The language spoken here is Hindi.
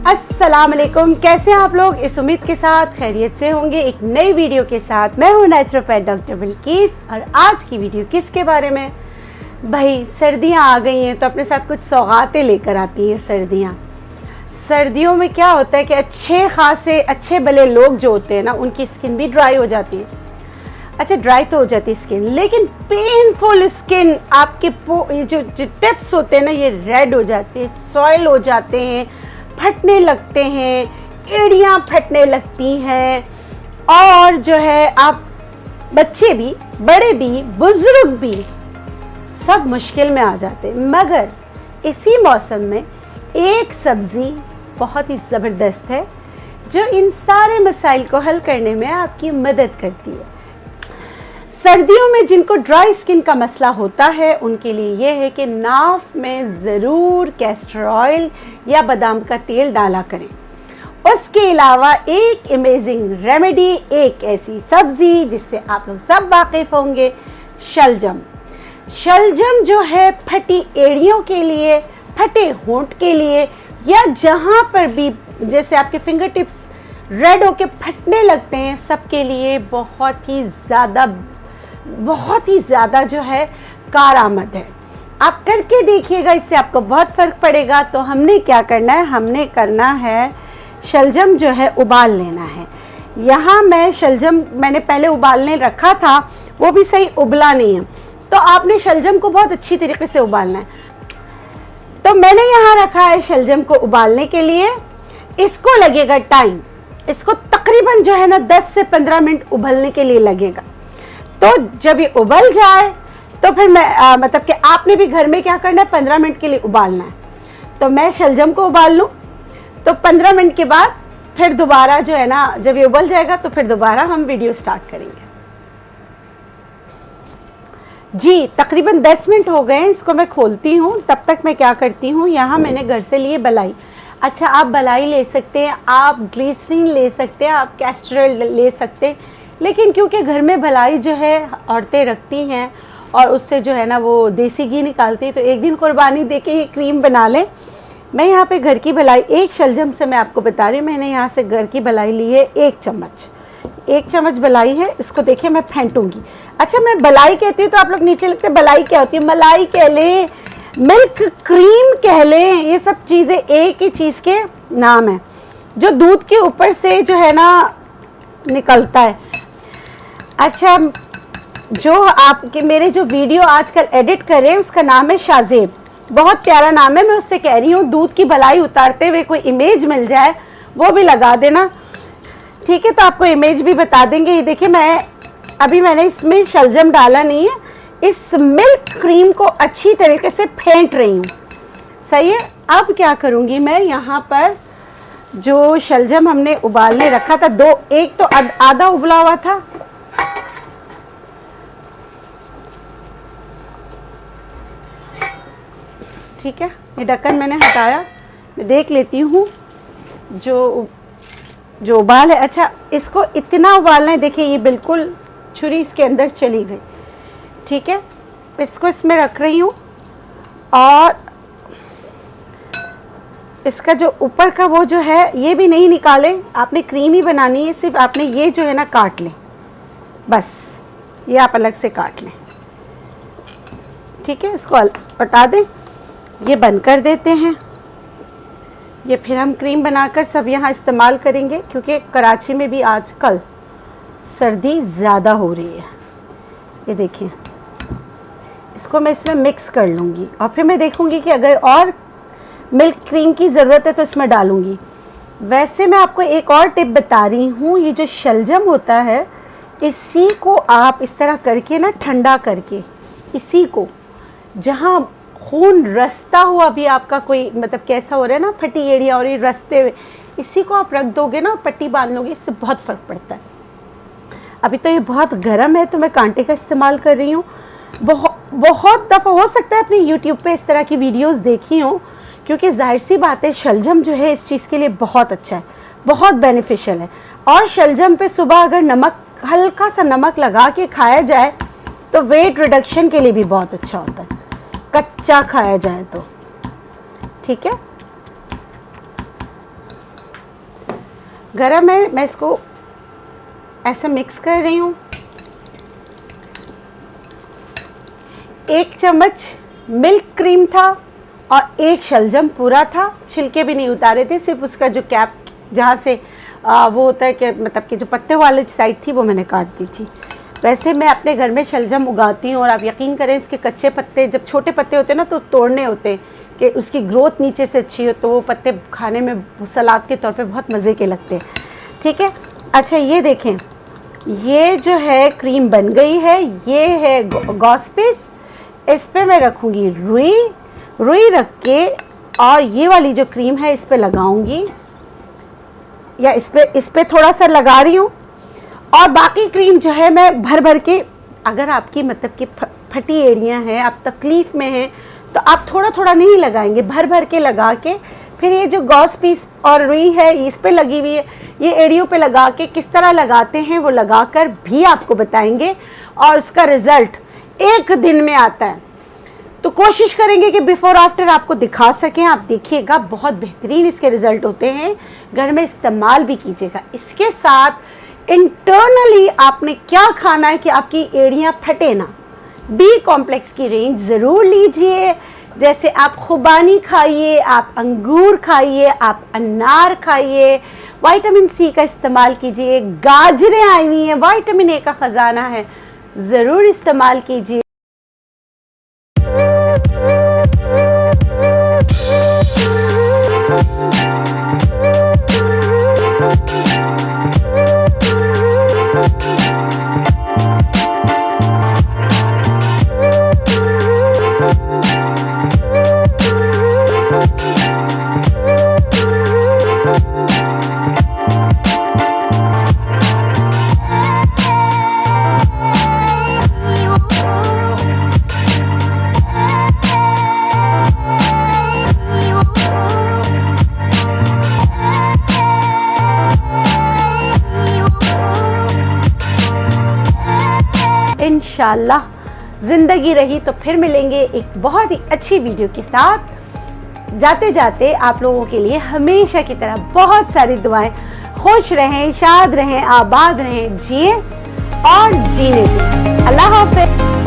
अस्सलाम वालेकुम, कैसे हैं आप लोग। इस उम्मीद के साथ खैरियत से होंगे। एक नई वीडियो के साथ मैं हूं नेचुरोपैथ डॉक्टर बिल्किस। और आज की वीडियो किसके बारे में? भाई सर्दियां आ गई हैं तो अपने साथ कुछ सौगातें लेकर आती हैं सर्दियां। सर्दियों में क्या होता है कि अच्छे भले लोग जो होते हैं ना, उनकी स्किन भी ड्राई हो जाती है। अच्छा, ड्राई तो हो जाती है स्किन, लेकिन पेनफुल स्किन आपके जो टिप्स होते हैं ना, ये रेड हो जाते हैं, सॉइल हो जाते हैं, फटने लगते हैं, एड़ियाँ फटने लगती हैं। और जो है आप बच्चे भी, बड़े भी, बुजुर्ग भी सब मुश्किल में आ जाते हैं। मगर इसी मौसम में एक सब्ज़ी बहुत ही ज़बरदस्त है जो इन सारे मसाइल को हल करने में आपकी मदद करती है। सर्दियों में जिनको ड्राई स्किन का मसला होता है उनके लिए ये है कि नाफ में ज़रूर कैस्टर ऑयल या बादाम का तेल डाला करें। उसके अलावा एक अमेजिंग रेमेडी, एक ऐसी सब्ज़ी जिससे आप लोग सब वाकिफ़ होंगे, शलजम। शलजम जो है फटी एड़ियों के लिए, फटे होंठ के लिए, या जहाँ पर भी जैसे आपके फिंगर टिप्स रेड होके फटने लगते हैं, सबके लिए बहुत ही ज़्यादा जो है कारआमद है। आप करके देखिएगा, इससे आपको बहुत फ़र्क पड़ेगा। तो हमने क्या करना है, हमने करना है शलजम जो है उबाल लेना है। यहाँ मैं शलजम मैंने पहले उबालने रखा था, वो भी सही उबला नहीं है, तो आपने शलजम को बहुत अच्छी तरीके से उबालना है। तो मैंने यहाँ रखा है शलजम को उबालने के लिए। इसको लगेगा टाइम, इसको तकरीबन जो है ना 10 से 15 मिनट उबलने के लिए लगेगा। तो जब ये उबल जाए तो फिर मैं मतलब कि आपने भी घर में क्या करना है, 15 मिनट के लिए उबालना है। तो मैं शलजम को उबाल लूँ, तो 15 मिनट के बाद फिर दोबारा जो है ना, जब ये उबल जाएगा तो फिर दोबारा हम वीडियो स्टार्ट करेंगे। जी, तकरीबन 10 मिनट हो गए हैं। इसको मैं खोलती हूँ। तब तक मैं क्या करती हूँ, यहाँ मैंने घर से लिए बलाई। अच्छा, आप बलाई ले सकते हैं, आप ग्लिसरीन ले सकते हैं, आप कैस्टर ऑयल ले सकते हैं, लेकिन क्योंकि घर में भलाई जो है औरतें रखती हैं और उससे जो है ना वो देसी घी निकालती है, तो एक दिन कुर्बानी दे के ये क्रीम बना लें। मैं यहाँ पे घर की भलाई, एक शलजम से मैं आपको बता रही हूँ, मैंने यहाँ से घर की भलाई ली है 1 चम्मच भलाई है। इसको देखिए मैं फेंटूंगी। अच्छा, मैं भलाई कहती हूँ तो आप लोग नीचे लिखते हैं भलाई क्या होती है। मलाई कह लें, मिल्क क्रीम कह लें, ये सब चीज़ें एक ही चीज़ के नाम है, जो दूध के ऊपर से जो है ना निकलता है। अच्छा, जो आपके मेरे जो वीडियो आजकल एडिट कर रहे हैं उसका नाम है शाज़ेब, बहुत प्यारा नाम है। मैं उससे कह रही हूँ दूध की भलाई उतारते हुए कोई इमेज मिल जाए वो भी लगा देना, ठीक है? तो आपको इमेज भी बता देंगे। ये देखिए, मैंने इसमें शलजम डाला नहीं है, इस मिल्क क्रीम को अच्छी तरीके से फेंट रही हूँ। सही है। अब क्या करूँगी मैं, यहाँ पर जो शलजम हमने उबालने रखा था, एक तो आधा उबला हुआ था, ठीक है। ये ढक्कन मैंने हटाया, मैं देख लेती हूँ जो उबाल है। अच्छा, इसको इतना उबालना है, देखिए ये बिल्कुल छुरी इसके अंदर चली गई, ठीक है। इसको इसमें रख रही हूँ और इसका जो ऊपर का वो जो है ये भी नहीं निकाले, आपने क्रीम ही बनानी है, सिर्फ आपने ये जो है ना काट लें, बस ये आप अलग से काट लें, ठीक है। इसको हटा दें, ये बंद कर देते हैं। ये फिर हम क्रीम बनाकर सब यहाँ इस्तेमाल करेंगे, क्योंकि कराची में भी आजकल सर्दी ज़्यादा हो रही है। ये देखिए, इसको मैं इसमें मिक्स कर लूँगी और फिर मैं देखूँगी कि अगर और मिल्क क्रीम की ज़रूरत है तो इसमें डालूँगी। वैसे मैं आपको एक और टिप बता रही हूँ, ये जो शलजम होता है, इसी को आप इस तरह करके ना ठंडा करके, इसी को जहाँ खून रसता हुआ भी आपका कोई मतलब कैसा हो रहा है ना, फटी एड़ियाँ और ये रसते हुए, इसी को आप रख दोगे ना, पट्टी बांध लोगे, इससे बहुत फ़र्क पड़ता है। अभी तो ये बहुत गर्म है तो मैं कांटे का इस्तेमाल कर रही हूँ। बहुत दफ़ा हो सकता है अपने यूट्यूब पे इस तरह की वीडियोस देखी हों, क्योंकि जाहिर सी बात है शलजम जो है इस चीज़ के लिए बहुत अच्छा है, बहुत बेनिफिशियल है। और शलजम पे सुबह अगर नमक, हल्का सा नमक लगा के खाया जाए तो वेट रिडक्शन के लिए भी बहुत अच्छा होता है, कच्चा खाया जाए तो, ठीक है। गरम है, मैं इसको ऐसे मिक्स कर रही हूँ। 1 चम्मच मिल्क क्रीम था और 1 शलजम पूरा था, छिलके भी नहीं उतारे थे, सिर्फ उसका जो कैप जहाँ से वो होता है कि मतलब कि जो पत्ते वाले साइड थी वो मैंने काट दी थी। वैसे मैं अपने घर में शलजम उगाती हूँ और आप यकीन करें इसके कच्चे पत्ते, जब छोटे पत्ते होते हैं ना तो तोड़ने होते हैं कि उसकी ग्रोथ नीचे से अच्छी हो, तो वो पत्ते खाने में सलाद के तौर पे बहुत मज़े के लगते हैं। ठीक है, अच्छा ये देखें, ये जो है क्रीम बन गई है। ये है गॉस पीस, इस पर मैं रखूँगी रुई रख के, और ये वाली जो क्रीम है इस पर लगाऊंगी, या इस पे थोड़ा सा लगा रही हूँ। और बाकी क्रीम जो है मैं भर भर के, अगर आपकी मतलब कि फटी एड़ियाँ हैं, आप तकलीफ़ में हैं, तो आप थोड़ा थोड़ा नहीं लगाएंगे, भर भर के लगा के फिर ये जो गॉस पीस और रुई है इस पे लगी हुई है, ये एड़ियों पे लगा के किस तरह लगाते हैं वो लगाकर भी आपको बताएंगे, और उसका रिज़ल्ट 1 दिन में आता है। तो कोशिश करेंगे कि बिफ़ोर आफ्टर आपको दिखा सकें। आप देखिएगा, बहुत बेहतरीन इसके रिज़ल्ट होते हैं, घर में इस्तेमाल भी कीजिएगा। इसके साथ इंटरनली आपने क्या खाना है कि आपकी एड़ियाँ फटे ना। बी कॉम्प्लेक्स की रेंज ज़रूर लीजिए, जैसे आप खुबानी खाइए, आप अंगूर खाइए, आप अनार खाइए, विटामिन सी का इस्तेमाल कीजिए, गाजरें आई हुई हैं, विटामिन ए का ख़जाना है, ज़रूर इस्तेमाल कीजिए। इंशाल्लाह ज़िंदगी रही तो फिर मिलेंगे एक बहुत ही अच्छी वीडियो के साथ। जाते जाते आप लोगों के लिए हमेशा की तरह बहुत सारी दुआएं। खुश रहें, शाद रहें, आबाद रहें, जिए और जीने दें। अल्लाह हाफ़िज़।